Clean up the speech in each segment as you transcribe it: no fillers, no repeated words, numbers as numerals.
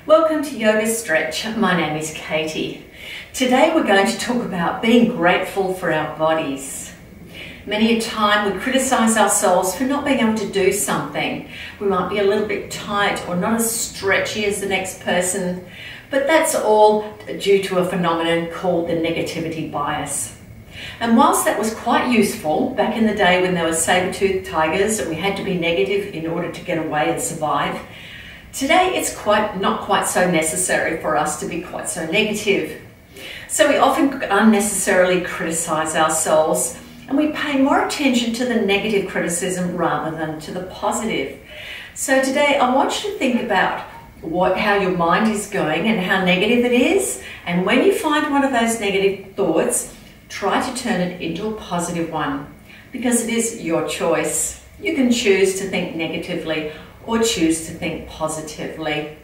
Welcome to Yoga Stretch. My name is Katie. Today we're going to talk about being grateful for our bodies. Many a time we criticise ourselves for not being able to do something. We might be a little bit tight or not as stretchy as the next person, but that's all due to a phenomenon called the negativity bias. And whilst that was quite useful back in the day when there were saber-toothed tigers and we had to be negative in order to get away and survive, today it's not quite so necessary for us to be quite so negative. So we often unnecessarily criticise ourselves and we pay more attention to the negative criticism rather than to the positive. So today I want you to think about how your mind is going and how negative it is, and when you find one of those negative thoughts, try to turn it into a positive one, because it is your choice. You can choose to think negatively or choose to think positively.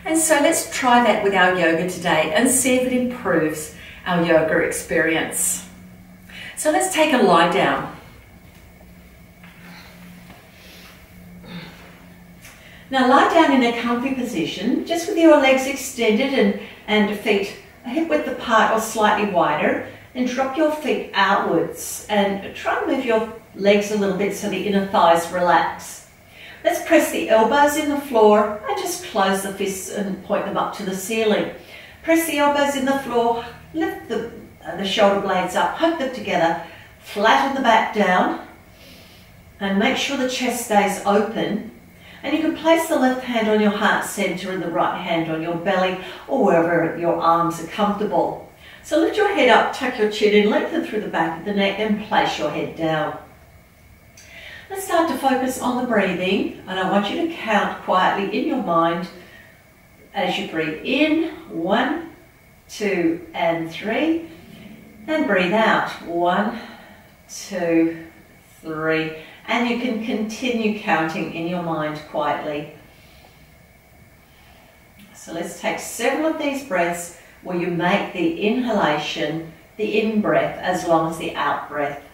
And so let's try that with our yoga today and see if it improves our yoga experience. So let's take a lie down. Now lie down in a comfy position, just with your legs extended and feet hip width apart or slightly wider, and drop your feet outwards and try and move your legs a little bit so the inner thighs relax. Let's press the elbows in the floor and just close the fists and point them up to the ceiling. Press the elbows in the floor, lift the shoulder blades up, hug them together, flatten the back down, and make sure the chest stays open. And you can place the left hand on your heart center and the right hand on your belly or wherever your arms are comfortable. So lift your head up, tuck your chin in, lengthen through the back of the neck and place your head down. Let's start to focus on the breathing, and I want you to count quietly in your mind as you breathe in, 1, 2, and 3, and breathe out, 1, 2, 3, and you can continue counting in your mind quietly. So let's take several of these breaths where you make the inhalation the in breath as long as the out breath.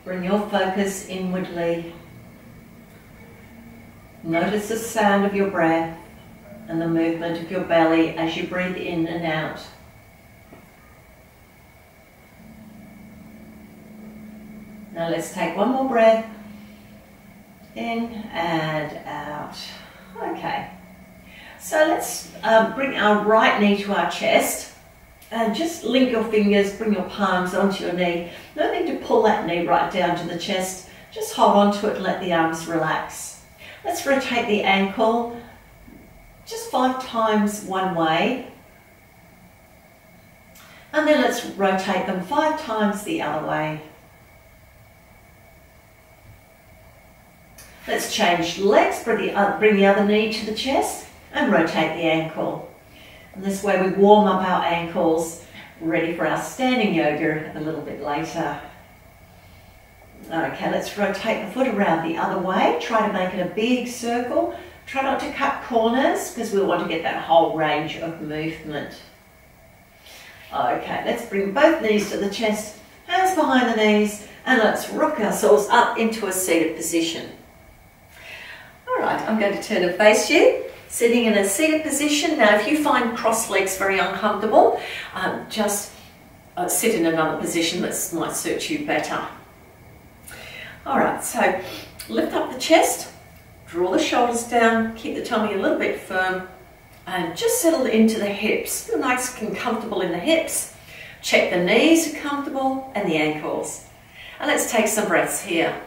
Bring your focus inwardly. Notice the sound of your breath and the movement of your belly as you breathe in and out. Now let's take one more breath. In and out. Okay. So let's bring our right knee to our chest. And just link your fingers, bring your palms onto your knee. No need to pull that knee right down to the chest. Just hold on to it and let the arms relax. Let's rotate the ankle just 5 times one way. And then let's rotate them 5 times the other way. Let's change legs, bring the other knee to the chest and rotate the ankle. And this way we warm up our ankles, ready for our standing yoga a little bit later. Okay, let's rotate the foot around the other way. Try to make it a big circle. Try not to cut corners because we want to get that whole range of movement. Okay, let's bring both knees to the chest, hands behind the knees, and let's rock ourselves up into a seated position. All right, I'm going to turn and face you. Sitting in a seated position. Now if you find crossed legs very uncomfortable, just sit in another position that might suit you better. Alright, so lift up the chest, draw the shoulders down, keep the tummy a little bit firm, and just settle into the hips. Feel nice and comfortable in the hips. Check the knees are comfortable and the ankles. And let's take some breaths here.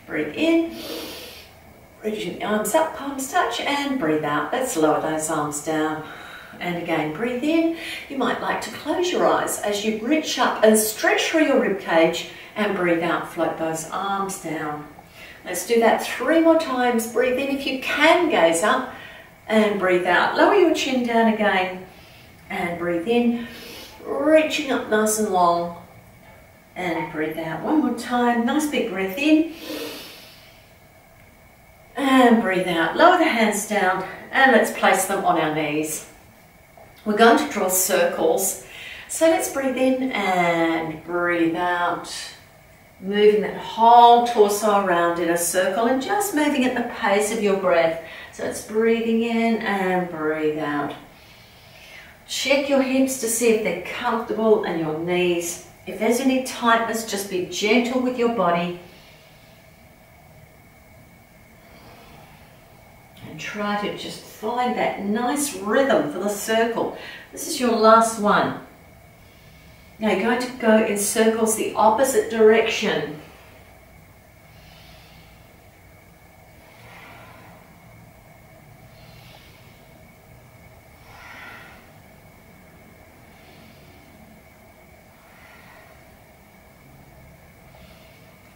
Breathe in. Reach your arms up, palms touch, and breathe out. Let's lower those arms down. And again, breathe in. You might like to close your eyes as you reach up and stretch through your rib cage, and breathe out, float those arms down. Let's do that 3 more times. Breathe in if you can, gaze up, and breathe out. Lower your chin down again, and breathe in, reaching up nice and long, and breathe out. One more time, nice big breath in. And breathe out. Lower the hands down and let's place them on our knees. We're going to draw circles. So let's breathe in and breathe out. Moving that whole torso around in a circle and just moving at the pace of your breath. So it's breathing in and breathe out. Check your hips to see if they're comfortable and your knees. If there's any tightness, just be gentle with your body. And try to just find that nice rhythm for the circle. This is your last one. Now you're going to go in circles the opposite direction.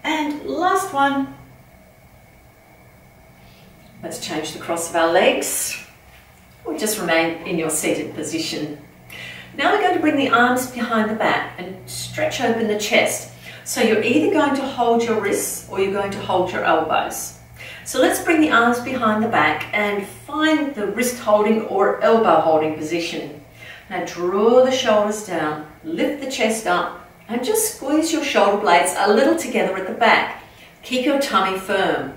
And last one. Let's change the cross of our legs. Or just remain in your seated position. Now we're going to bring the arms behind the back and stretch open the chest. So you're either going to hold your wrists or you're going to hold your elbows. So let's bring the arms behind the back and find the wrist holding or elbow holding position. Now draw the shoulders down, lift the chest up and just squeeze your shoulder blades a little together at the back. Keep your tummy firm.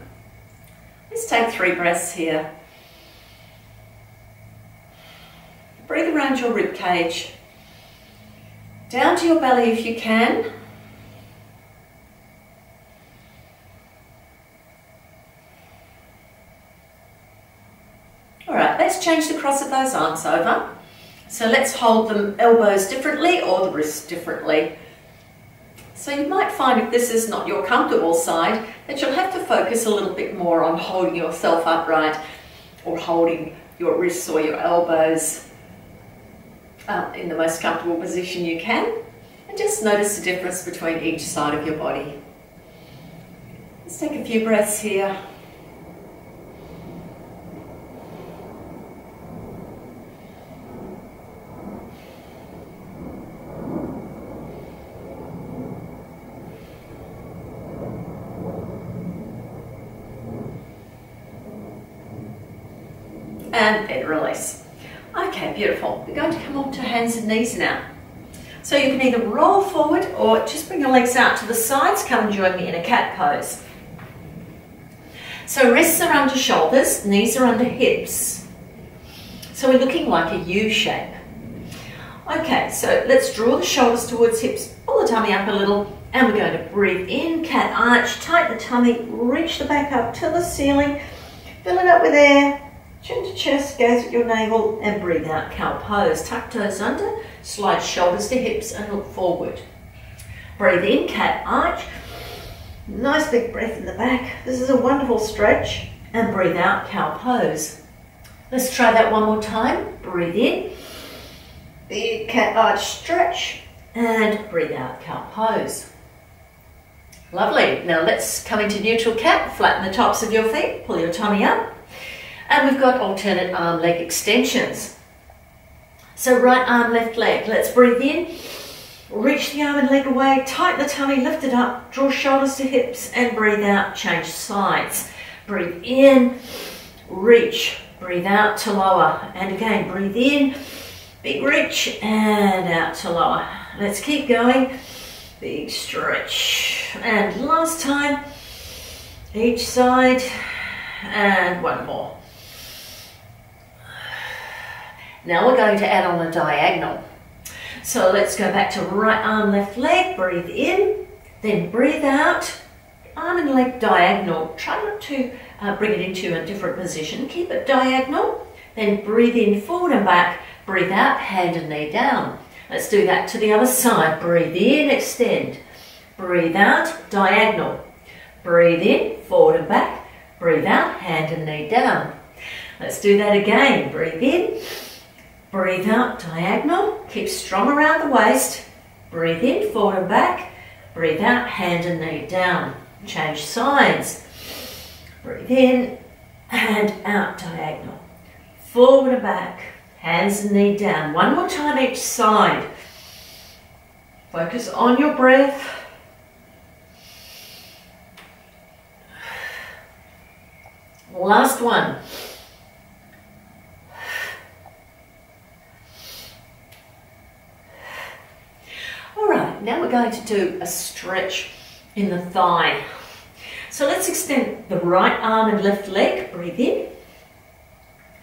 Let's take 3 breaths here. Breathe around your rib cage, down to your belly if you can. All right, let's change the cross of those arms over. So let's hold the elbows differently or the wrists differently. So you might find if this is not your comfortable side that you'll have to focus a little bit more on holding yourself upright or holding your wrists or your elbows in the most comfortable position you can, and just notice the difference between each side of your body. Let's take a few breaths here. And then release. Okay, beautiful. We're going to come on to hands and knees now. So you can either roll forward or just bring your legs out to the sides. Come and join me in a cat pose. So wrists are under shoulders, knees are under hips. So we're looking like a U shape. Okay, so let's draw the shoulders towards hips, pull the tummy up a little, and we're going to breathe in, cat arch, tighten the tummy, reach the back up to the ceiling, fill it up with air. Chin to chest, gaze at your navel and breathe out, cow pose. Tuck toes under, slide shoulders to hips and look forward. Breathe in, cat arch. Nice big breath in the back. This is a wonderful stretch. And breathe out, cow pose. Let's try that one more time. Breathe in, big cat arch stretch and breathe out, cow pose. Lovely. Now let's come into neutral cat. Flatten the tops of your feet, pull your tummy up. And we've got alternate arm leg extensions. So right arm, left leg. Let's breathe in, reach the arm and leg away, tighten the tummy, lift it up, draw shoulders to hips and breathe out, change sides. Breathe in, reach, breathe out to lower. And again, breathe in, big reach and out to lower. Let's keep going, big stretch. And last time, each side and one more. Now we're going to add on a diagonal. So let's go back to right arm, left leg, breathe in, then breathe out, arm and leg diagonal. Try not to bring it into a different position, keep it diagonal, then breathe in, forward and back, breathe out, hand and knee down. Let's do that to the other side. Breathe in, extend, breathe out, diagonal, breathe in, forward and back, breathe out, hand and knee down. Let's do that again. Breathe in, breathe out, diagonal, keep strong around the waist, breathe in, forward and back, breathe out, hand and knee down. Change sides, breathe in and out, diagonal, forward and back, hands and knee down. One more time each side. Focus on your breath. Last one. All right, now we're going to do a stretch in the thigh. So let's extend the right arm and left leg. Breathe in.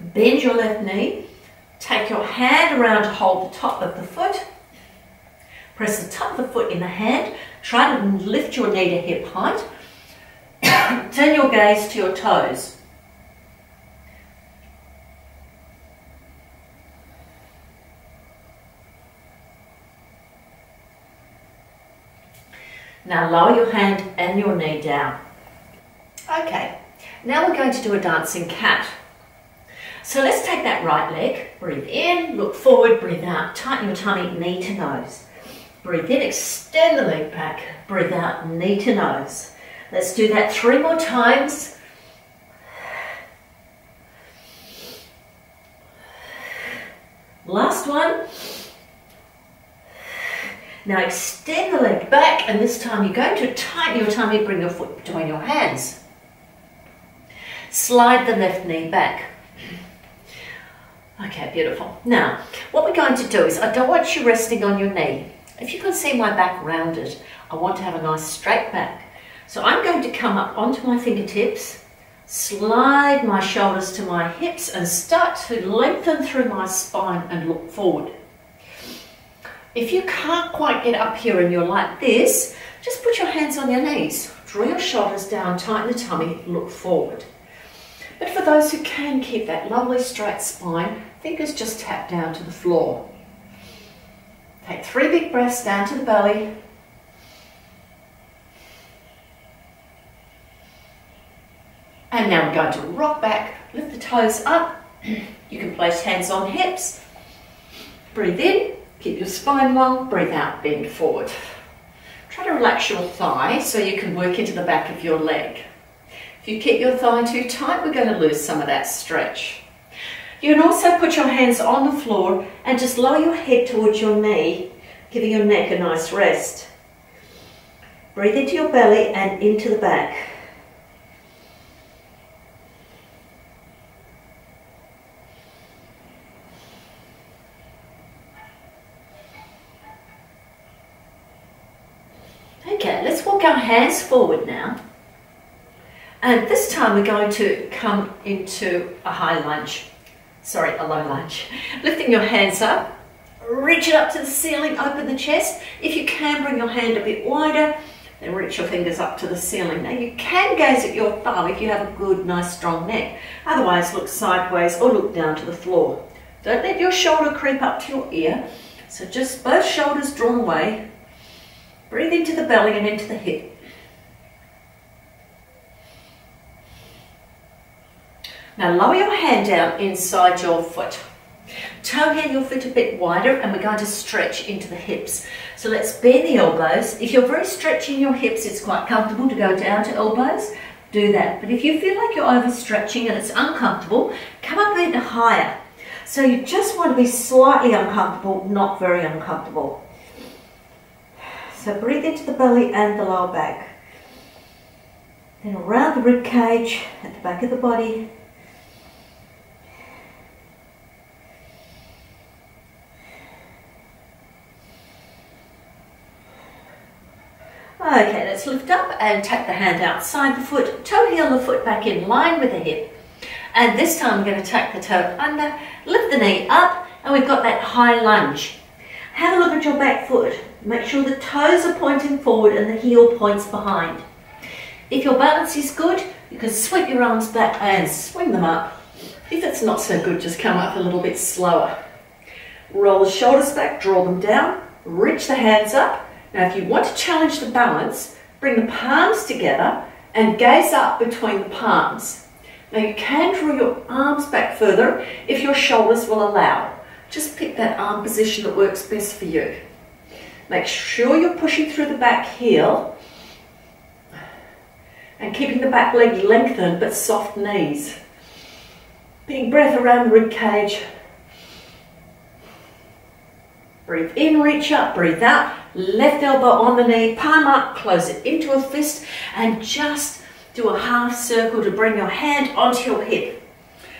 Bend your left knee. Take your hand around to hold the top of the foot. Press the top of the foot in the hand. Try to lift your knee to hip height. Turn your gaze to your toes. Now lower your hand and your knee down. Okay, now we're going to do a dancing cat. So let's take that right leg, breathe in, look forward, breathe out, tighten your tummy, knee to nose. Breathe in, extend the leg back, breathe out, knee to nose. Let's do that 3 more times. Last one. Now extend the leg back, and this time you're going to tighten your tummy, bring your foot between your hands. Slide the left knee back. Okay, beautiful. Now, what we're going to do is, I don't want you resting on your knee. If you can see my back rounded, I want to have a nice straight back. So I'm going to come up onto my fingertips, slide my shoulders to my hips, and start to lengthen through my spine and look forward. If you can't quite get up here and you're like this, just put your hands on your knees. Draw your shoulders down, tighten the tummy, look forward. But for those who can keep that lovely straight spine, fingers just tap down to the floor. Take 3 big breaths down to the belly. And now we're going to rock back, lift the toes up. You can place hands on hips. Breathe in. Keep your spine long, breathe out, bend forward. Try to relax your thigh so you can work into the back of your leg. If you keep your thigh too tight, we're going to lose some of that stretch. You can also put your hands on the floor and just lower your head towards your knee, giving your neck a nice rest. Breathe into your belly and into the back. Okay, let's walk our hands forward now. And this time we're going to come into a high lunge. Sorry, a low lunge. Lifting your hands up, reach it up to the ceiling, open the chest. If you can, bring your hand a bit wider, then reach your fingers up to the ceiling. Now you can gaze at your thumb if you have a good, nice, strong neck. Otherwise, look sideways or look down to the floor. Don't let your shoulder creep up to your ear. So just both shoulders drawn away. Breathe into the belly and into the hip. Now lower your hand down inside your foot. Toe heel your foot a bit wider, and we're going to stretch into the hips. So let's bend the elbows. If you're very stretching your hips, it's quite comfortable to go down to elbows. Do that. But if you feel like you're overstretching and it's uncomfortable, come up a bit higher. So you just want to be slightly uncomfortable, not very uncomfortable. So breathe into the belly and the lower back. Then around the rib cage at the back of the body. Okay, let's lift up and take the hand outside the foot, toe heel the foot back in line with the hip. And this time we're going to take the toe under, lift the knee up, and we've got that high lunge. Have a look at your back foot. Make sure the toes are pointing forward and the heel points behind. If your balance is good, you can sweep your arms back and swing them up. If it's not so good, just come up a little bit slower. Roll the shoulders back, draw them down, reach the hands up. Now if you want to challenge the balance, bring the palms together and gaze up between the palms. Now you can draw your arms back further if your shoulders will allow. Just pick that arm position that works best for you. Make sure you're pushing through the back heel and keeping the back leg lengthened but soft knees. Big breath around the rib cage. Breathe in, reach up, breathe out. Left elbow on the knee, palm up, close it into a fist, and just Do a half circle to bring your hand onto your hip.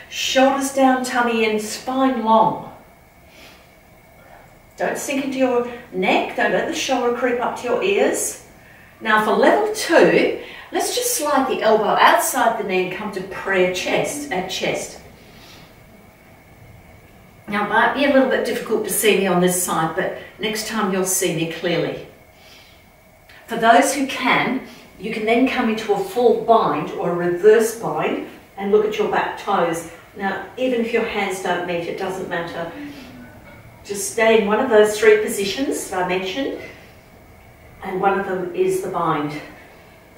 Shoulders down, tummy in, spine long. Don't sink into your neck. Don't let the shoulder creep up to your ears. Now for level 2, let's just slide the elbow outside the knee and come to prayer chest at chest. Now it might be a little bit difficult to see me on this side, but next time you'll see me clearly. For those who can, you can then come into a full bind or a reverse bind and look at your back toes. Now, even if your hands don't meet, it doesn't matter. Just stay in one of those 3 positions that I mentioned, and one of them is the bind.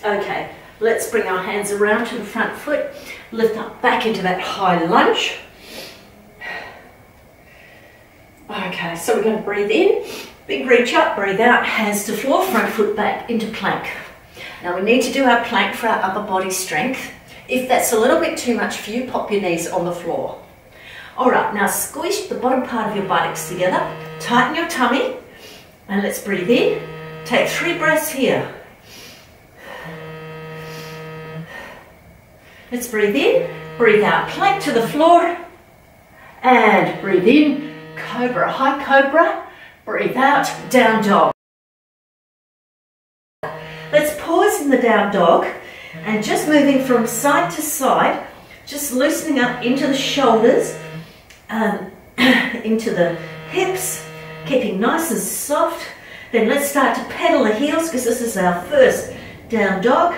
Okay, let's bring our hands around to the front foot, lift up back into that high lunge. Okay, so we're going to breathe in, big reach up, breathe out, hands to floor, front foot back into plank. Now we need to do our plank for our upper body strength. If that's a little bit too much for you, pop your knees on the floor. All right, now squish the bottom part of your buttocks together, tighten your tummy, and let's breathe in. Take 3 breaths here. Let's breathe in, breathe out, plank to the floor, and breathe in, cobra, high cobra, breathe out, down dog. Let's pause in the down dog and just moving from side to side, just loosening up into the shoulders, into the hips, keeping nice and soft. Then let's start to pedal the heels because this is our first down dog.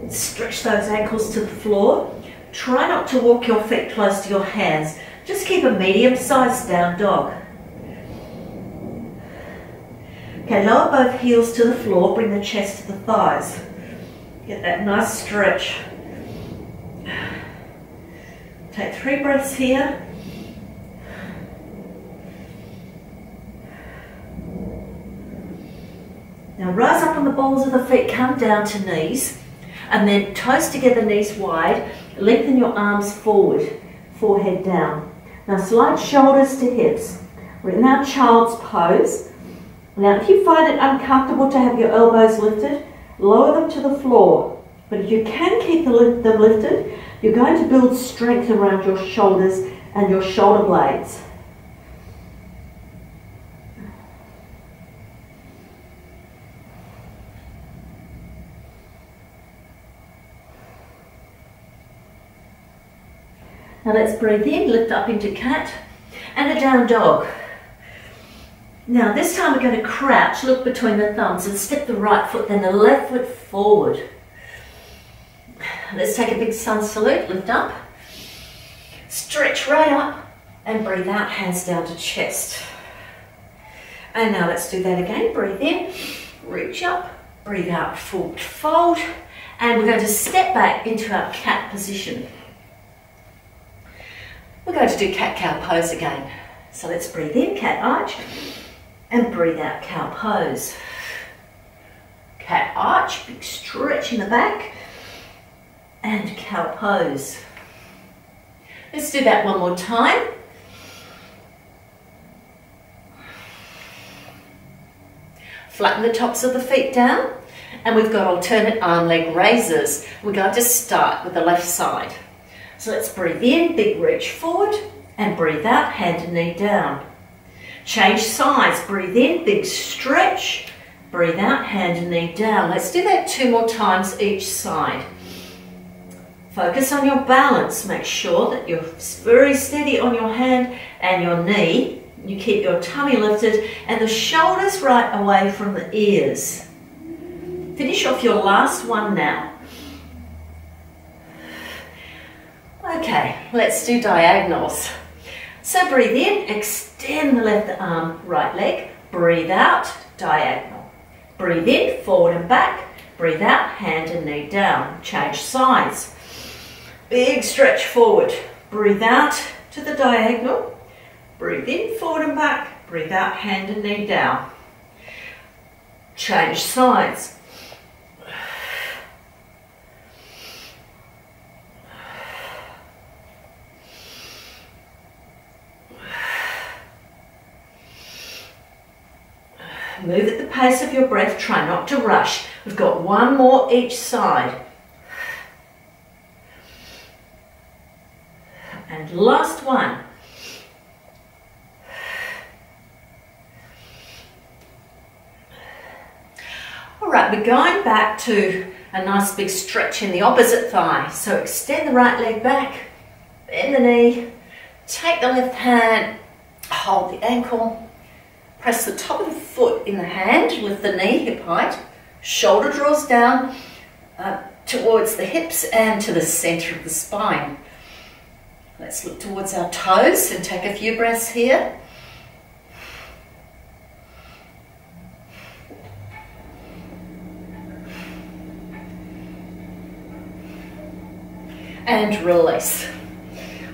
Stretch those ankles to the floor. Try not to walk your feet close to your hands. Just keep a medium-sized down dog. Okay, lower both heels to the floor, bring the chest to the thighs. Get that nice stretch. Take 3 breaths here. Now rise up on the balls of the feet, come down to knees, and then toes together, knees wide, lengthen your arms forward, forehead down. Now slide shoulders to hips. We're in our child's pose. Now if you find it uncomfortable to have your elbows lifted, lower them to the floor. But if you can keep them lifted, you're going to build strength around your shoulders and your shoulder blades. Now let's breathe in, lift up into cat and a down dog. Now this time we're going to crouch, look between the thumbs and step the right foot, then the left foot forward. Let's take a big sun salute, lift up, stretch right up and breathe out, hands down to chest. And now let's do that again, breathe in, reach up, breathe out, forward fold, and we're going to step back into our cat position. We're going to do cat-cow pose again. So let's breathe in, cat arch, and breathe out, cow pose. Cat arch, big stretch in the back, and cow pose. Let's do that one more time. Flatten the tops of the feet down, and we've got alternate arm leg raises. We're going to start with the left side. So let's breathe in, big reach forward, and breathe out, hand and knee down. Change sides, breathe in, big stretch, breathe out, hand and knee down. Let's do that 2 more times each side. Focus on your balance, make sure that you're very steady on your hand and your knee. You keep your tummy lifted and the shoulders right away from the ears. Finish off your last one now. Okay, let's do diagonals. So breathe in, extend the left arm, right leg, breathe out, diagonal. Breathe in, forward and back, breathe out, hand and knee down. Change sides. Big stretch forward, breathe out to the diagonal, breathe in, forward and back, breathe out, hand and knee down. Change sides. Move at the pace of your breath, try not to rush. We've got 1 more each side. And last one. All right, we're going back to a nice big stretch in the opposite thigh. So extend the right leg back, bend the knee, take the left hand, hold the ankle, press the top of the foot in the hand, lift the knee hip height, shoulder draws down towards the hips and to the center of the spine. Let's look towards our toes and take a few breaths here. And release.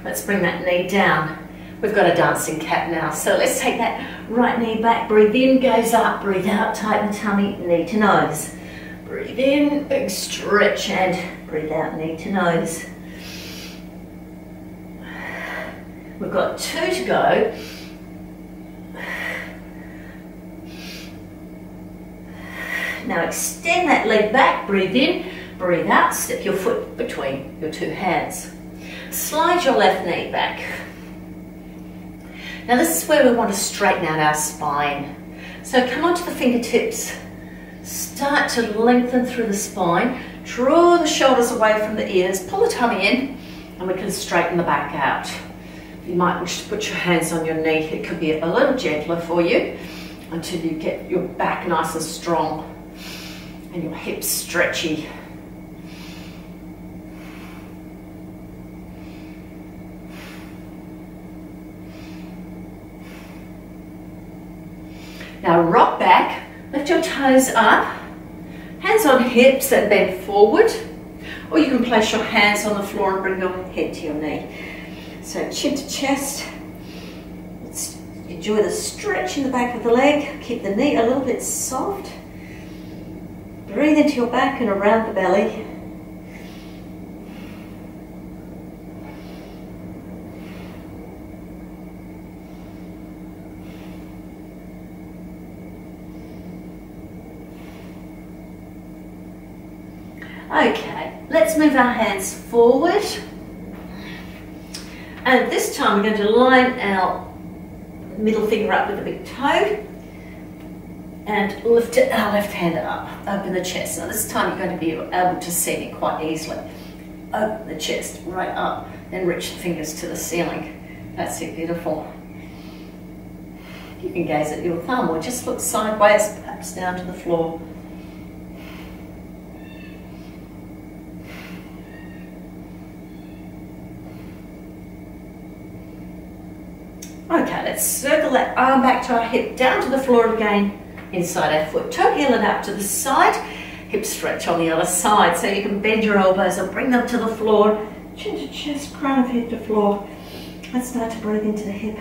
Let's bring that knee down. We've got a dancing cat now, so let's take that right knee back, breathe in, gaze up, breathe out, tighten the tummy, knee to nose. Breathe in, big stretch, and breathe out, knee to nose. We've got 2 to go. Now extend that leg back, breathe in, breathe out, step your foot between your 2 hands. Slide your left knee back. Now this is where we want to straighten out our spine. So come onto the fingertips, start to lengthen through the spine, draw the shoulders away from the ears, pull the tummy in, and we can straighten the back out. You might wish to put your hands on your knee. It could be a little gentler for you until you get your back nice and strong and your hips stretchy. Now rock back, lift your toes up, hands on hips and bend forward, or you can place your hands on the floor and bring your head to your knee. So chin to chest. Let's enjoy the stretch in the back of the leg, keep the knee a little bit soft. Breathe into your back and around the belly. Okay, let's move our hands forward. And this time we're going to line our middle finger up with the big toe and lift our left hand up, open the chest. Now this time you're going to be able to see me quite easily. Open the chest right up and reach the fingers to the ceiling. That's it, beautiful. You can gaze at your thumb or just look sideways, perhaps down to the floor. Okay, let's circle that arm back to our hip, down to the floor again, inside our foot. Toe heel and out to the side, hip stretch on the other side. So you can bend your elbows and bring them to the floor. Chin to chest, crown of head to floor. Let's start to breathe into the hip.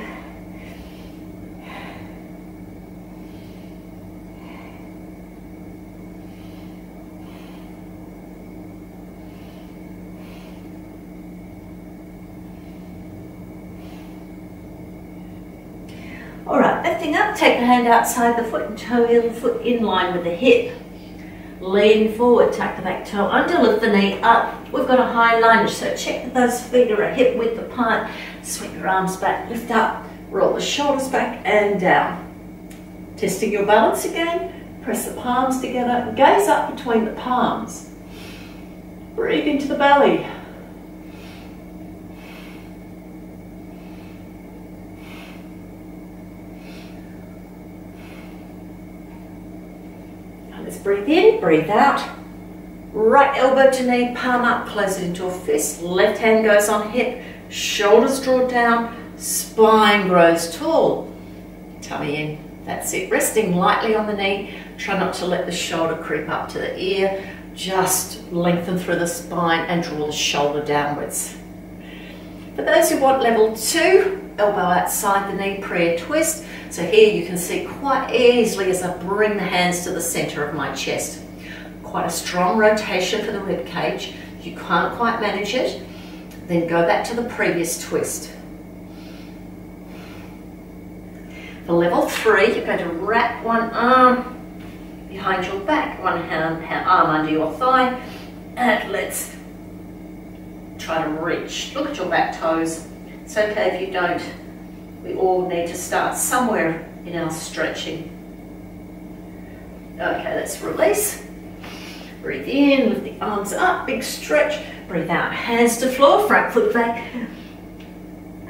All right, lifting up, take the hand outside the foot and toe heel the foot in line with the hip. Lean forward, tuck the back toe under, lift the knee up. We've got a high lunge, so check that those feet are a hip width apart. Sweep your arms back, lift up, roll the shoulders back and down. Testing your balance again, press the palms together, gaze up between the palms. Breathe into the belly. Let's breathe in, breathe out. Right elbow to knee, palm up, close it into a fist. Left hand goes on hip, shoulders draw down, spine grows tall. Tummy in, that's it. Resting lightly on the knee. Try not to let the shoulder creep up to the ear. Just lengthen through the spine and draw the shoulder downwards. For those who want level 2, elbow outside the knee, prayer twist. So here you can see quite easily as I bring the hands to the center of my chest. Quite a strong rotation for the rib cage. If you can't quite manage it, then go back to the previous twist. For level 3, you're going to wrap one arm behind your back, one arm under your thigh, and let's try to reach. Look at your back toes. It's okay if you don't. We all need to start somewhere in our stretching. Okay, let's release. Breathe in, lift the arms up, big stretch. Breathe out, hands to floor, front foot back.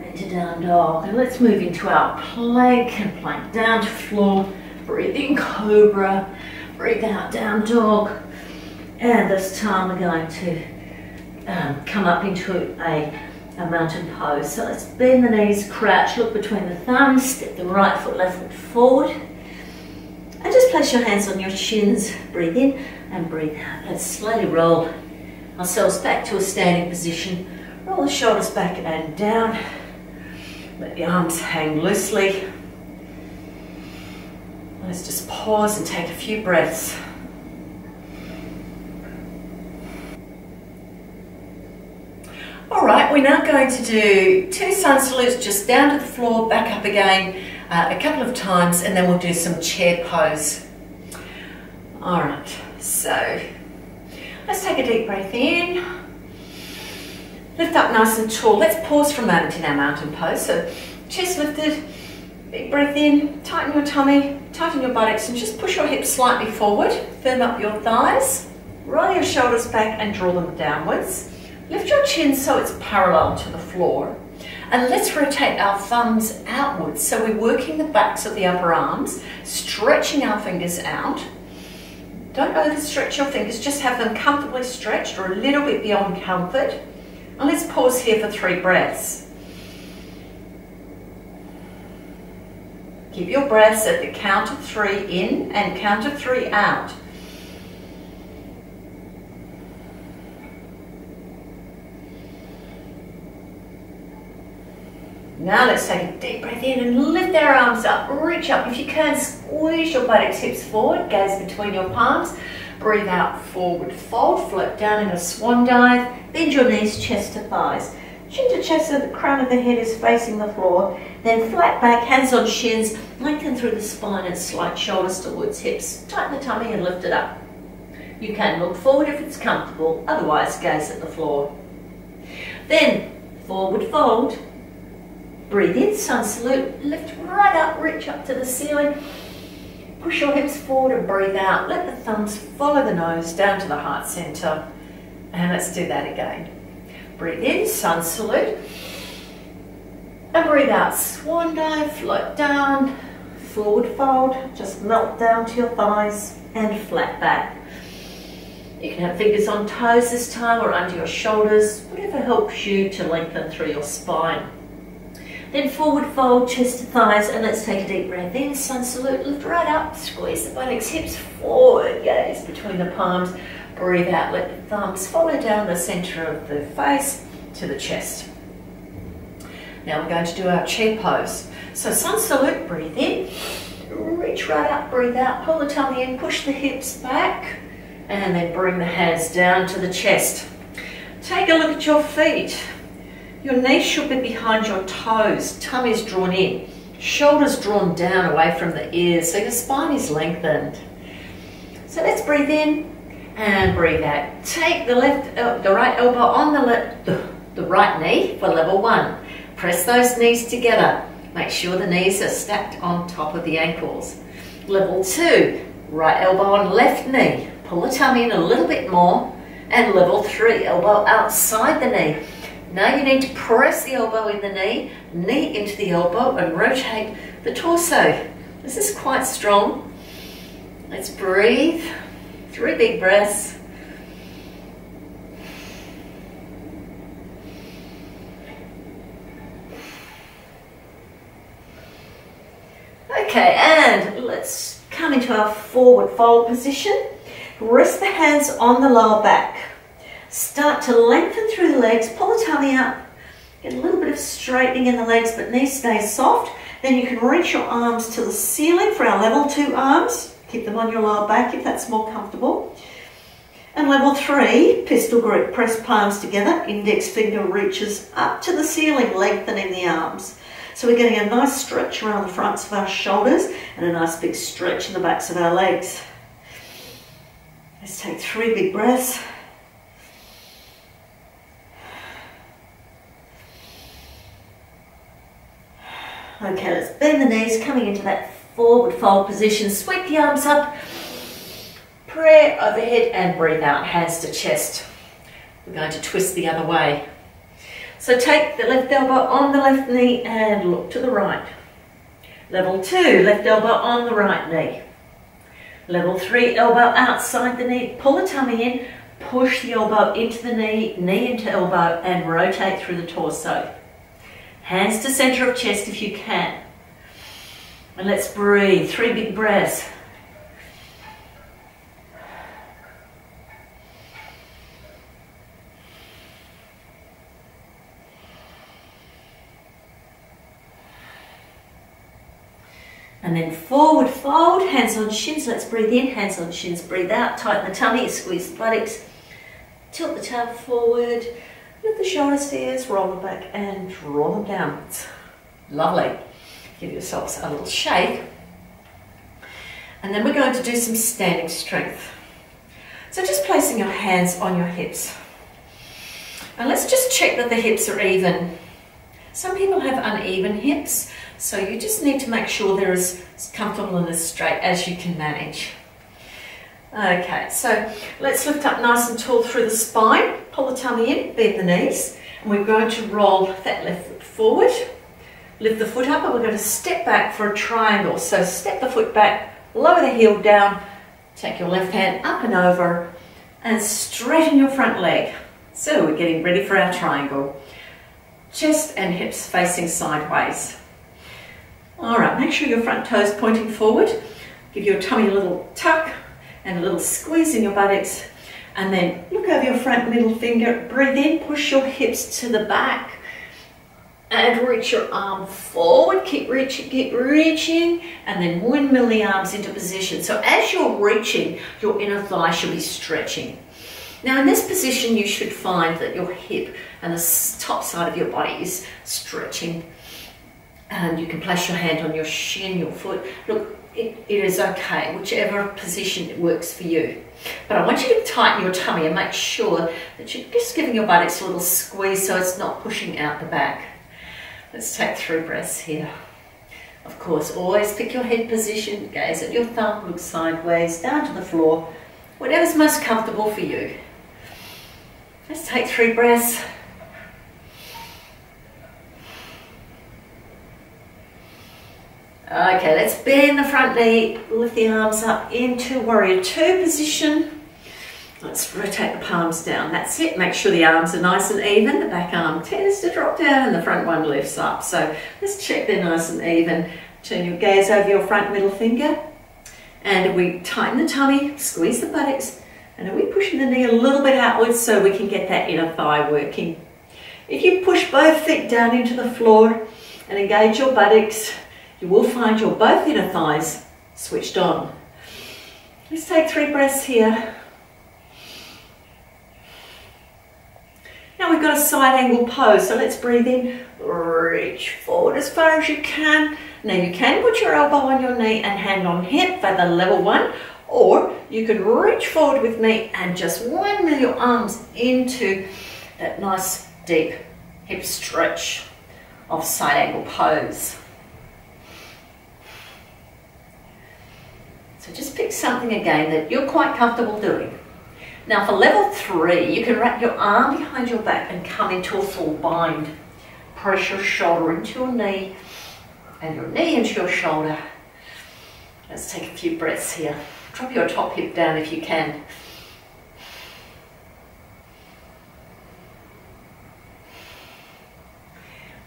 Into down dog. And let's move into our plank and plank down to floor. Breathe in, cobra. Breathe out, down dog. And this time we're going to come up into a mountain pose. So let's bend the knees, crouch, look between the thumbs, step the right foot, left foot forward. And just place your hands on your shins. Breathe in and breathe out. Let's slowly roll ourselves back to a standing position. Roll the shoulders back and down. Let the arms hang loosely. Let's just pause and take a few breaths. All right, we're now going to do 2 sun salutes, just down to the floor, back up again a couple of times, and then we'll do some chair pose. All right, so let's take a deep breath in. Lift up nice and tall. Let's pause for a moment in our mountain pose. So chest lifted, big breath in, tighten your tummy, tighten your buttocks, and just push your hips slightly forward. Firm up your thighs, roll your shoulders back and draw them downwards. Lift your chin so it's parallel to the floor. And let's rotate our thumbs outwards. So we're working the backs of the upper arms, stretching our fingers out. Don't overstretch your fingers, just have them comfortably stretched or a little bit beyond comfort. And let's pause here for 3 breaths. Keep your breaths at the count of 3 in and count of 3 out. Now let's take a deep breath in and lift our arms up, reach up. If you can, squeeze your buttocks, hips forward, gaze between your palms. Breathe out, forward fold, float down in a swan dive. Bend your knees, chest to thighs. Chin to chest so the crown of the head is facing the floor. Then flat back, hands on shins, lengthen through the spine and slight shoulders towards hips. Tighten the tummy and lift it up. You can look forward if it's comfortable, otherwise gaze at the floor. Then forward fold. Breathe in, sun salute, lift right up, reach up to the ceiling. Push your hips forward and breathe out. Let the thumbs follow the nose down to the heart center. And let's do that again. Breathe in, sun salute. And breathe out, swan dive, float down, forward fold. Just melt down to your thighs and flat back. You can have fingers on toes this time or under your shoulders, whatever helps you to lengthen through your spine. Then forward fold, chest to thighs, and let's take a deep breath in, sun salute, lift right up, squeeze the buttocks, hips forward, gaze between the palms, breathe out, let the thumbs follow down the center of the face to the chest. Now we're going to do our chair pose. So sun salute, breathe in, reach right up, breathe out, pull the tummy in, push the hips back, and then bring the hands down to the chest. Take a look at your feet. Your knees should be behind your toes, tummy's drawn in, shoulders drawn down away from the ears, so your spine is lengthened. So let's breathe in and breathe out. Take the right elbow on the right knee for level 1. Press those knees together. Make sure the knees are stacked on top of the ankles. Level 2, right elbow on left knee. Pull the tummy in a little bit more. And level 3, elbow outside the knee. Now you need to press the elbow in the knee, knee into the elbow, and rotate the torso. This is quite strong. Let's breathe. 3 big breaths. Okay, and let's come into our forward fold position. Rest the hands on the lower back. Start to lengthen through the legs, pull the tummy up, get a little bit of straightening in the legs, but knees stay soft. Then you can reach your arms to the ceiling for our level 2 arms. Keep them on your lower back if that's more comfortable. And level 3, pistol grip, press palms together, index finger reaches up to the ceiling, lengthening the arms. So we're getting a nice stretch around the fronts of our shoulders and a nice big stretch in the backs of our legs. Let's take 3 big breaths. Okay, let's bend the knees, coming into that forward fold position. Sweep the arms up, prayer overhead, and breathe out, hands to chest. We're going to twist the other way. So take the left elbow on the left knee and look to the right. Level 2, left elbow on the right knee. Level 3, elbow outside the knee, pull the tummy in, push the elbow into the knee, knee into elbow, and rotate through the torso. Hands to center of chest if you can. And let's breathe, 3 big breaths. And then forward fold, hands on shins, let's breathe in, hands on shins, breathe out, tighten the tummy, squeeze the buttocks, tilt the tail forward, lift the shoulders fierce, roll them back and draw them downwards. Lovely. Give yourselves a little shake. And then we're going to do some standing strength. So just placing your hands on your hips. And let's just check that the hips are even. Some people have uneven hips, so you just need to make sure they're as comfortable and as straight as you can manage. Okay, so let's lift up nice and tall through the spine, pull the tummy in, bend the knees, and we're going to roll that left foot forward, lift the foot up, and we're going to step back for a triangle. So step the foot back, lower the heel down, take your left hand up and over, and straighten your front leg. So we're getting ready for our triangle. Chest and hips facing sideways. All right, make sure your front toes pointing forward. Give your tummy a little tuck and a little squeeze in your buttocks. And then look over your front middle finger. Breathe in, push your hips to the back. And reach your arm forward. Keep reaching. And then windmill the arms into position. So as you're reaching, your inner thigh should be stretching. Now in this position, you should find that your hip and the top side of your body is stretching. And you can place your hand on your shin, your foot. Look, it is okay, whichever position works for you. But I want you to tighten your tummy and make sure that you're just giving your buttocks a little squeeze so it's not pushing out the back. Let's take 3 breaths here. Of course, always pick your head position, gaze at your thumb, look sideways, down to the floor, whatever's most comfortable for you. Let's take 3 breaths. Okay, let's bend the front knee, lift the arms up into warrior 2 position. Let's rotate the palms down. That's it. Make sure the arms are nice and even. The back arm tends to drop down and the front one lifts up. So let's check they're nice and even. Turn your gaze over your front middle finger. And we tighten the tummy, squeeze the buttocks, and are we pushing the knee a little bit outwards so we can get that inner thigh working. If you push both feet down into the floor and engage your buttocks, you will find your both inner thighs switched on. Let's take 3 breaths here. Now we've got a side angle pose, so let's breathe in, reach forward as far as you can. Now you can put your elbow on your knee and hand on hip for the level 1, or you can reach forward with me and just windmill your arms into that nice deep hip stretch of side angle pose. So just pick something again that you're quite comfortable doing. Now for level 3, you can wrap your arm behind your back and come into a full bind. Press your shoulder into your knee and your knee into your shoulder. Let's take a few breaths here. Drop your top hip down if you can.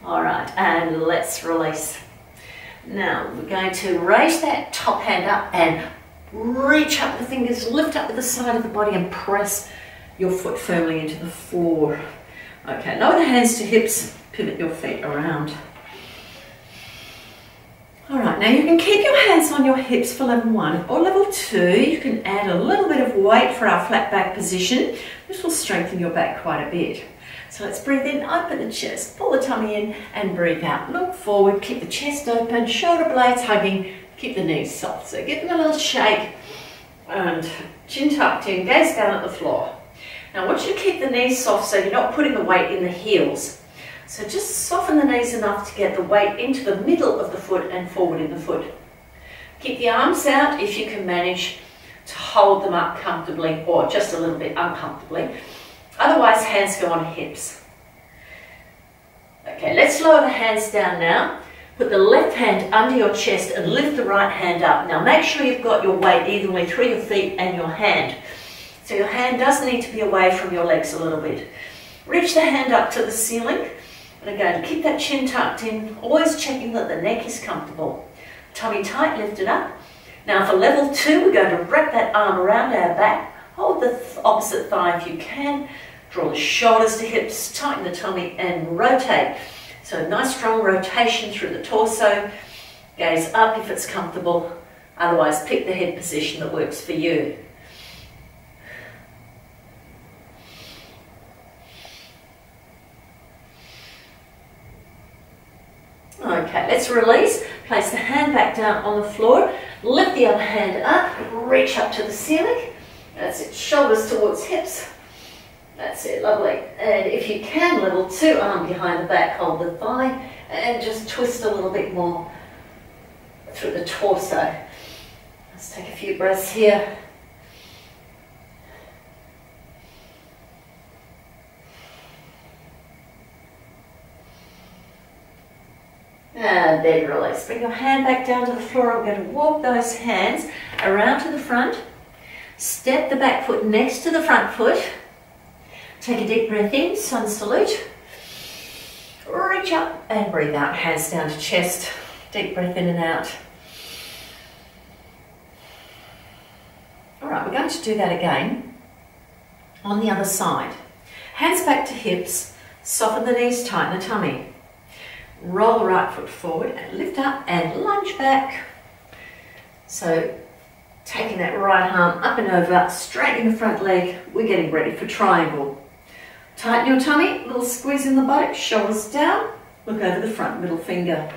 All right, and let's release. Now we're going to raise that top hand up and reach up the fingers, lift up with the side of the body and press your foot firmly into the floor. Okay, lower the hands to hips, pivot your feet around. All right, now you can keep your hands on your hips for level 1 or level 2. You can add a little bit of weight for our flat back position. This will strengthen your back quite a bit. So let's breathe in, open the chest, pull the tummy in and breathe out. Look forward, keep the chest open, shoulder blades hugging, keep the knees soft. So give them a little shake and chin tucked in, gaze down at the floor. Now I want you to keep the knees soft so you're not putting the weight in the heels. So just soften the knees enough to get the weight into the middle of the foot and forward in the foot. Keep the arms out if you can manage to hold them up comfortably or just a little bit uncomfortably. Otherwise, hands go on hips. Okay, let's lower the hands down now. Put the left hand under your chest and lift the right hand up. Now make sure you've got your weight evenly through your feet and your hand. So your hand does need to be away from your legs a little bit. Reach the hand up to the ceiling. And again, keep that chin tucked in, always checking that the neck is comfortable. Tummy tight, lift it up. Now for level 2, we're going to wrap that arm around our back. Hold the opposite thigh if you can. Draw the shoulders to hips, tighten the tummy and rotate. So nice strong rotation through the torso. Gaze up if it's comfortable. Otherwise, pick the head position that works for you. Okay, let's release. Place the hand back down on the floor. Lift the other hand up. Reach up to the ceiling. That's it. Shoulders towards hips. That's it. Lovely. And if you can, level 2, arm behind the back, hold the thigh, and just twist a little bit more through the torso. Let's take a few breaths here. And then release. Bring your hand back down to the floor. I'm going to walk those hands around to the front. Step the back foot next to the front foot. Take a deep breath in, sun salute. Reach up and breathe out. Hands down to chest. Deep breath in and out. All right, we're going to do that again on the other side. Hands back to hips. Soften the knees, tighten the tummy. Roll the right foot forward and lift up and lunge back. So taking that right arm up and over, straightening the front leg, we're getting ready for triangle. Tighten your tummy, little squeeze in the buttocks, shoulders down, look over the front middle finger.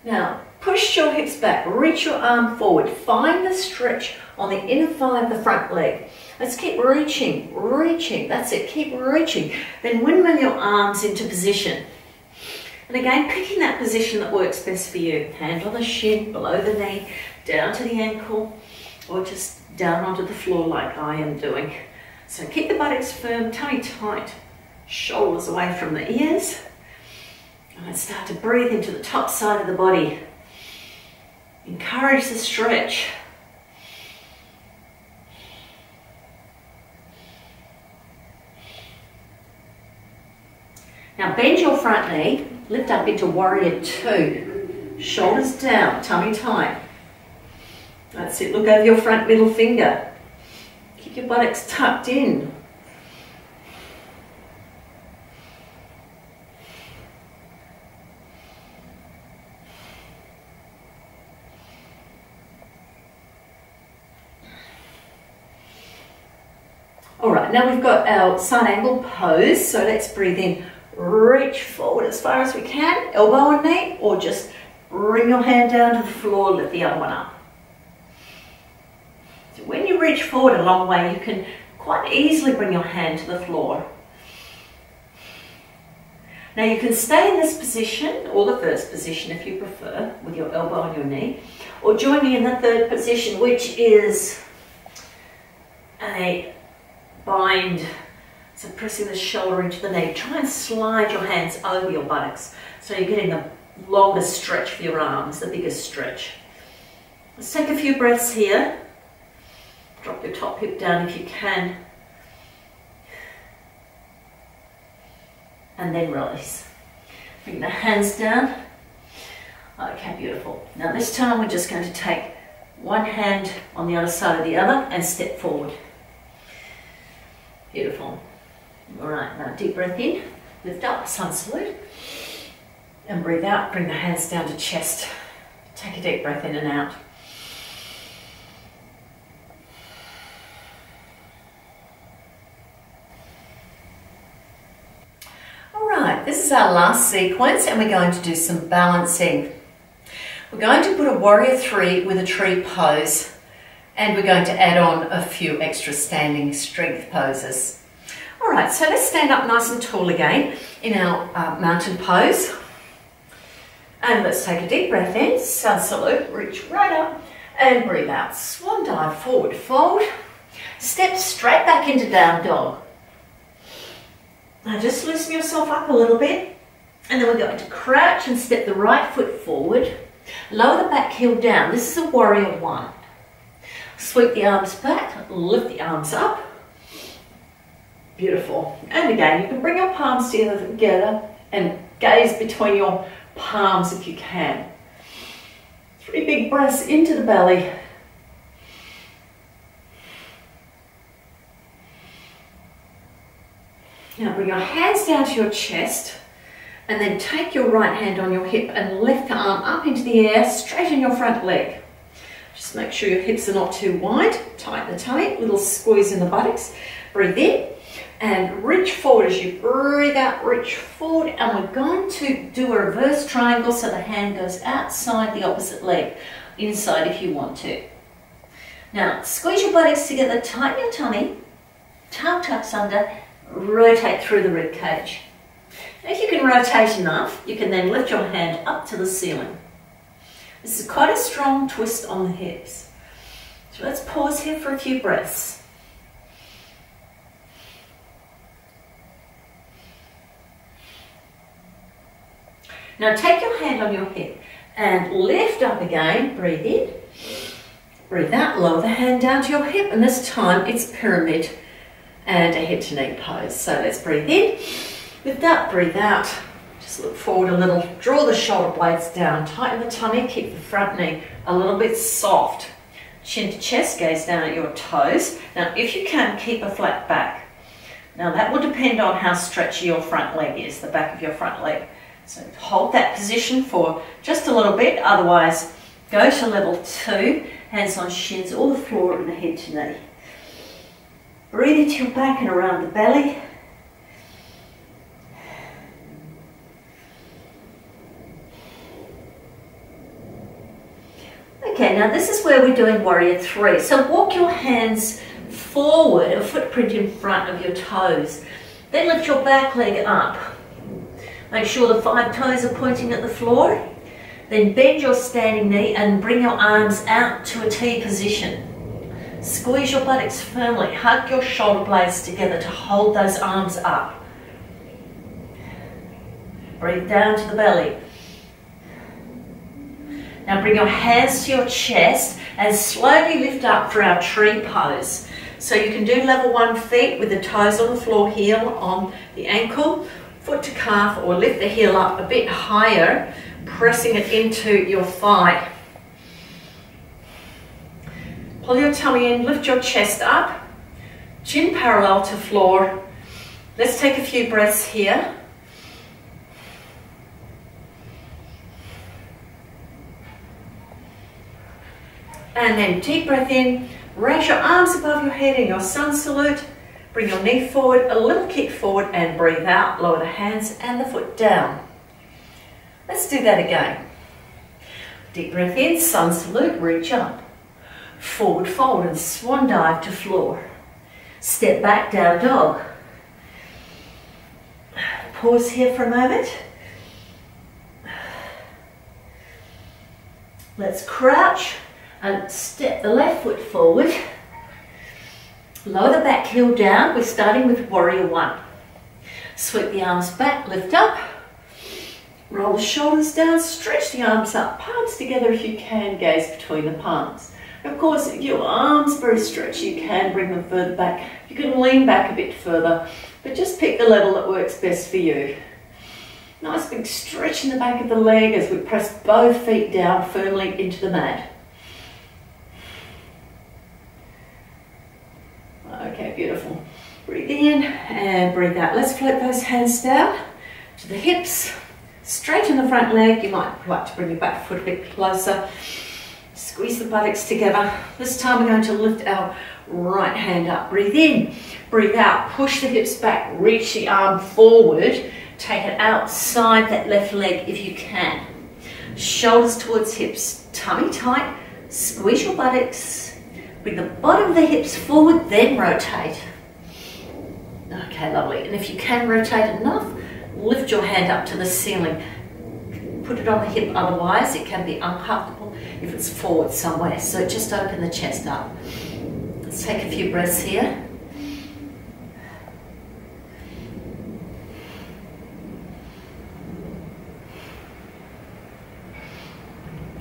Now push your hips back, reach your arm forward, find the stretch on the inner thigh of the front leg. Let's keep reaching, reaching, that's it, keep reaching. Then windmill your arms into position. And again, picking that position that works best for you. Hand on the shin, below the knee, down to the ankle, or just down onto the floor like I am doing. So keep the buttocks firm, tummy tight, shoulders away from the ears. And let's start to breathe into the top side of the body. Encourage the stretch. Now bend your front knee. Lift up into warrior 2. Shoulders down, tummy tight. That's it. Look over your front middle finger. Keep your buttocks tucked in. All right, now we've got our side angle pose. So let's breathe in. Reach forward as far as we can, elbow and knee, or just bring your hand down to the floor, lift the other one up. So when you reach forward a long way, you can quite easily bring your hand to the floor. Now you can stay in this position, or the first position if you prefer, with your elbow on your knee, or join me in the third position, which is a bind. So pressing the shoulder into the knee. Try and slide your hands over your buttocks so you're getting the longest stretch for your arms, the biggest stretch. Let's take a few breaths here. Drop your top hip down if you can. And then release. Bring the hands down. Okay, beautiful. Now this time we're just going to take one hand on the other side of the other and step forward. Beautiful. All right, now deep breath in, lift up, sun salute, and breathe out, bring the hands down to chest. Take a deep breath in and out. All right, this is our last sequence and we're going to do some balancing. We're going to put a warrior 3 with a tree pose and we're going to add on a few extra standing strength poses. All right, so let's stand up nice and tall again in our mountain pose. And let's take a deep breath in, sun salute, reach right up and breathe out. Swan dive, forward fold. Step straight back into down dog. Now just loosen yourself up a little bit. And then we're going to crouch and step the right foot forward. Lower the back heel down. This is a warrior one. Sweep the arms back, lift the arms up. Beautiful. And again, you can bring your palms together and gaze between your palms if you can. 3 big breaths into the belly. Now bring your hands down to your chest and then take your right hand on your hip and lift the arm up into the air, straighten your front leg. Just make sure your hips are not too wide. Tighten the tummy, little squeeze in the buttocks. Breathe in and reach forward. As you breathe out, reach forward, and we're going to do a reverse triangle so the hand goes outside the opposite leg, inside if you want to. Now squeeze your buttocks together, tighten your tummy, tongue tucks under, rotate through the rib cage. If you can rotate enough, you can then lift your hand up to the ceiling. This is quite a strong twist on the hips. So let's pause here for a few breaths. Now take your hand on your hip and lift up again. Breathe in, breathe out, lower the hand down to your hip, and this time it's pyramid and a head to knee pose. So let's breathe in, lift up, breathe out. Just look forward a little, draw the shoulder blades down, tighten the tummy, keep the front knee a little bit soft. Chin to chest, gaze down at your toes. Now if you can, keep a flat back. Now that will depend on how stretchy your front leg is, the back of your front leg. So hold that position for just a little bit, otherwise go to level 2, hands on shins or the floor and the head to knee. Breathe into your back and around the belly. Okay, now this is where we're doing warrior 3. So walk your hands forward, a footprint in front of your toes. Then lift your back leg up. Make sure the 5 toes are pointing at the floor. Then bend your standing knee and bring your arms out to a T position. Squeeze your buttocks firmly. Hug your shoulder blades together to hold those arms up. Breathe down to the belly. Now bring your hands to your chest and slowly lift up for our tree pose. So you can do level 1 feet with the toes on the floor, heel on the ankle, foot to calf, or lift the heel up a bit higher, pressing it into your thigh. Pull your tummy in, lift your chest up, chin parallel to floor. Let's take a few breaths here. And then deep breath in, raise your arms above your head in your sun salute. Bring your knee forward, a little kick forward, and breathe out. Lower the hands and the foot down. Let's do that again. Deep breath in, sun salute, reach up. Forward fold and swan dive to floor. Step back, down dog. Pause here for a moment. Let's crouch and step the left foot forward. Lower the back heel down. We're starting with warrior 1. Sweep the arms back, lift up. Roll the shoulders down, stretch the arms up, palms together if you can, gaze between the palms. Of course, if your arms are very stretchy, you can bring them further back. You can lean back a bit further, but just pick the level that works best for you. Nice big stretch in the back of the leg as we press both feet down firmly into the mat. Okay, beautiful. Breathe in and breathe out. Let's float those hands down to the hips. Straighten the front leg. You might like to bring your back foot a bit closer. Squeeze the buttocks together. This time we're going to lift our right hand up. Breathe in, breathe out. Push the hips back. Reach the arm forward. Take it outside that left leg if you can. Shoulders towards hips. Tummy tight. Squeeze your buttocks. Bring the bottom of the hips forward, then rotate. Okay, lovely. And if you can rotate enough, lift your hand up to the ceiling. Put it on the hip, otherwise it can be uncomfortable if it's forward somewhere. So just open the chest up. Let's take a few breaths here.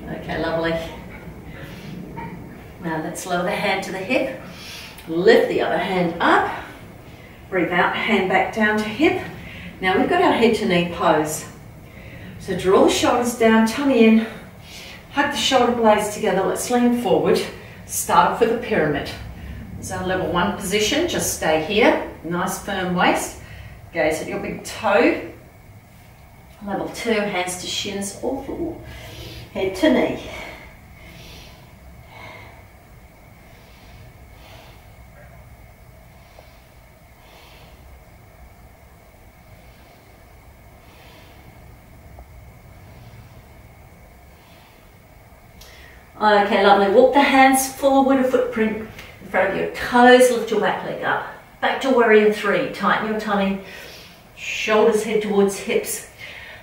Okay, lovely. Now let's lower the hand to the hip. Lift the other hand up. Breathe out, hand back down to hip. Now we've got our head to knee pose. So draw the shoulders down, tummy in, hug the shoulder blades together. Let's lean forward. Start off with a pyramid. It's our level 1 position. Just stay here. Nice firm waist. Gaze at your big toe. Level 2, hands to shins or floor. Head to knee. Okay, lovely. Walk the hands forward, a footprint in front of your toes. Lift your back leg up. Back to warrior 3. Tighten your tummy. Shoulders head towards hips.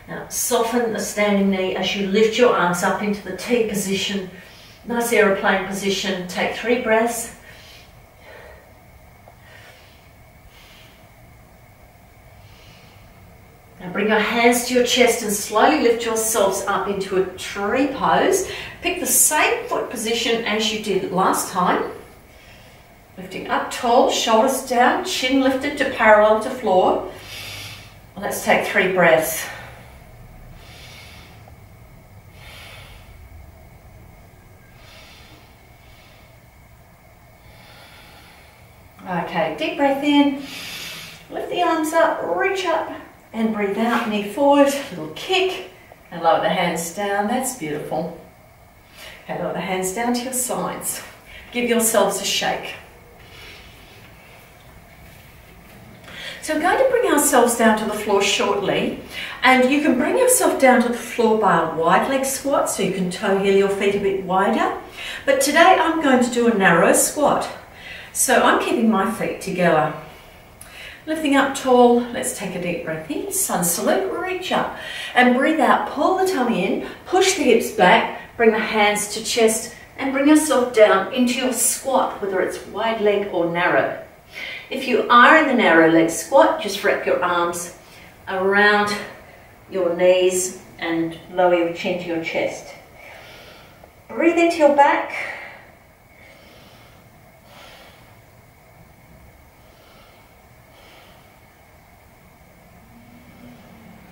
Now soften the standing knee as you lift your arms up into the T position. Nice aeroplane position. Take 3 breaths. Now bring your hands to your chest and slowly lift yourselves up into a tree pose. Pick the same foot position as you did last time. Lifting up tall, shoulders down, chin lifted to parallel to floor. Let's take 3 breaths. Okay, deep breath in. Lift the arms up, reach up. And breathe out, knee forward, little kick, and lower the hands down. That's beautiful. Okay, lower the hands down to your sides. Give yourselves a shake. So we're going to bring ourselves down to the floor shortly, and you can bring yourself down to the floor by a wide leg squat, so you can toe heel your feet a bit wider. But today I'm going to do a narrow squat. So I'm keeping my feet together. Lifting up tall, let's take a deep breath in, sun salute, reach up. And breathe out, pull the tummy in, push the hips back, bring the hands to chest, and bring yourself down into your squat, whether it's wide leg or narrow. If you are in the narrow leg squat, just wrap your arms around your knees and lower your chin to your chest. Breathe into your back.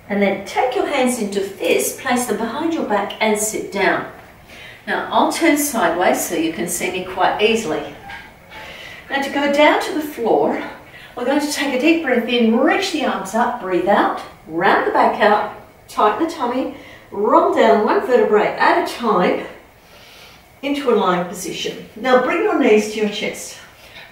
And then take your hands into fists, place them behind your back and sit down. Now I'll turn sideways so you can see me quite easily. Now to go down to the floor, we're going to take a deep breath in, reach the arms up, breathe out, round the back out, tighten the tummy, roll down 1 vertebrae at a time into a lying position. Now bring your knees to your chest.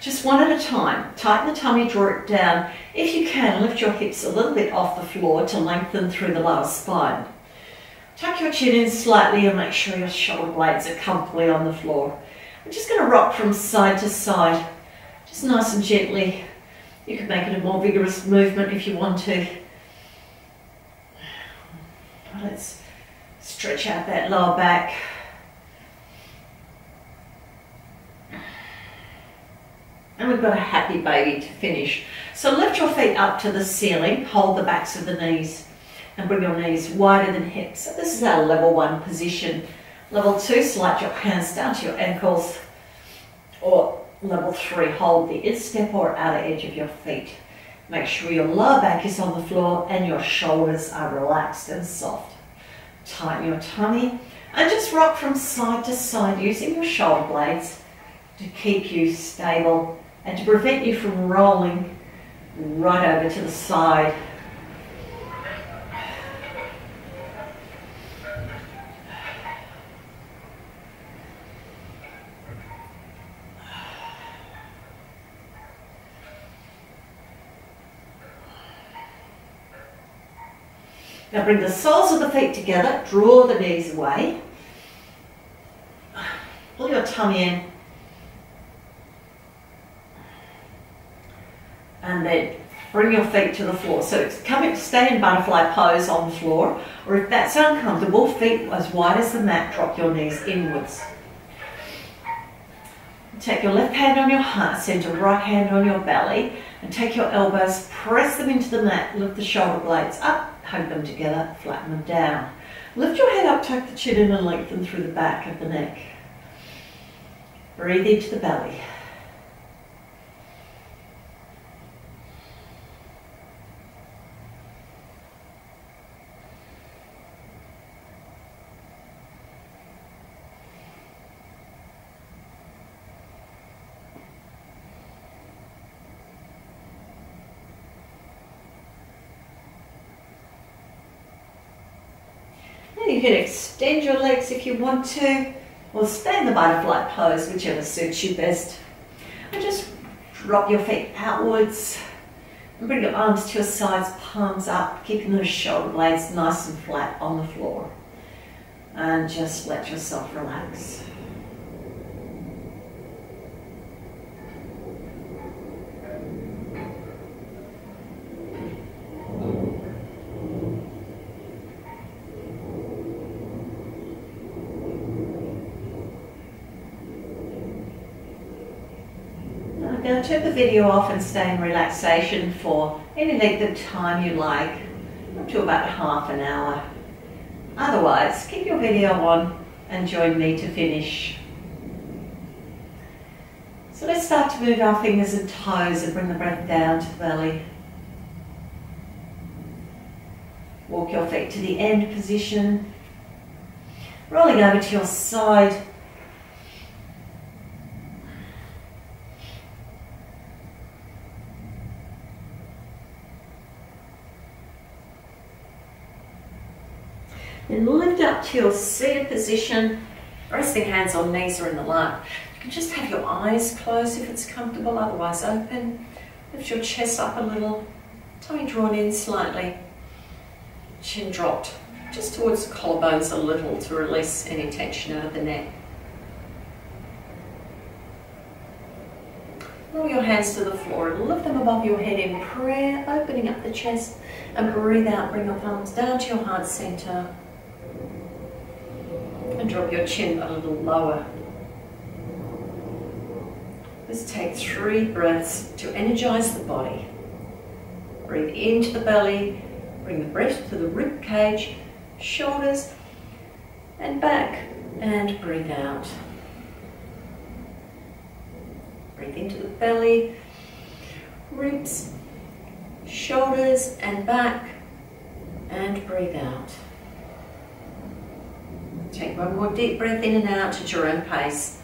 Just 1 at a time. Tighten the tummy, draw it down. If you can, lift your hips a little bit off the floor to lengthen through the lower spine. Tuck your chin in slightly and make sure your shoulder blades are comfortably on the floor. We're just going to rock from side to side, just nice and gently. You can make it a more vigorous movement if you want to. Let's stretch out that lower back. And we've got a happy baby to finish. So lift your feet up to the ceiling, hold the backs of the knees, and bring your knees wider than hips. So this is our level 1 position. Level 2, slide your hands down to your ankles. Or level 3, hold the instep or outer edge of your feet. Make sure your lower back is on the floor and your shoulders are relaxed and soft. Tighten your tummy and just rock from side to side using your shoulder blades to keep you stable and to prevent you from rolling right over to the side. Now bring the soles of the feet together, draw the knees away, pull your tummy in, and then bring your feet to the floor. So stay in butterfly pose on the floor, or if that's uncomfortable, feet as wide as the mat, drop your knees inwards. Take your left hand on your heart center, right hand on your belly, and take your elbows, press them into the mat, lift the shoulder blades up, hug them together, flatten them down. Lift your head up, tuck the chin in and lengthen through the back of the neck. Breathe into the belly. You can extend your legs if you want to, or stay in the butterfly pose, whichever suits you best. And just drop your feet outwards and bring your arms to your sides, palms up, keeping those shoulder blades nice and flat on the floor. And just let yourself relax. Now turn the video off and stay in relaxation for any length of time you like, up to about half an hour. Otherwise, keep your video on and join me to finish. So let's start to move our fingers and toes and bring the breath down to the belly. Walk your feet to the end position, rolling over to your side. And lift up to your seated position, resting hands on knees or in the lap. You can just have your eyes closed if it's comfortable, otherwise open. Lift your chest up a little, tummy drawn in slightly, chin dropped just towards the collarbones a little to release any tension out of the neck. Roll your hands to the floor and lift them above your head in prayer, opening up the chest, and breathe out, bring your palms down to your heart center. And drop your chin a little lower. Let's take 3 breaths to energize the body. Breathe into the belly, bring the breath to the rib cage, shoulders, and back, and breathe out. Breathe into the belly, ribs, shoulders, and back, and breathe out. Take one more deep breath in and out at your own pace.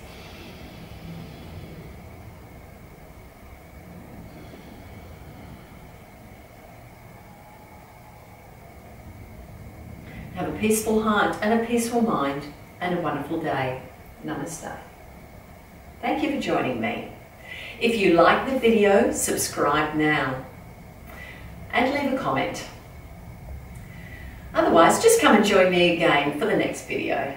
Have a peaceful heart and a peaceful mind and a wonderful day. Namaste. Thank you for joining me. If you like the video, subscribe now and leave a comment. Otherwise, just come and join me again for the next video.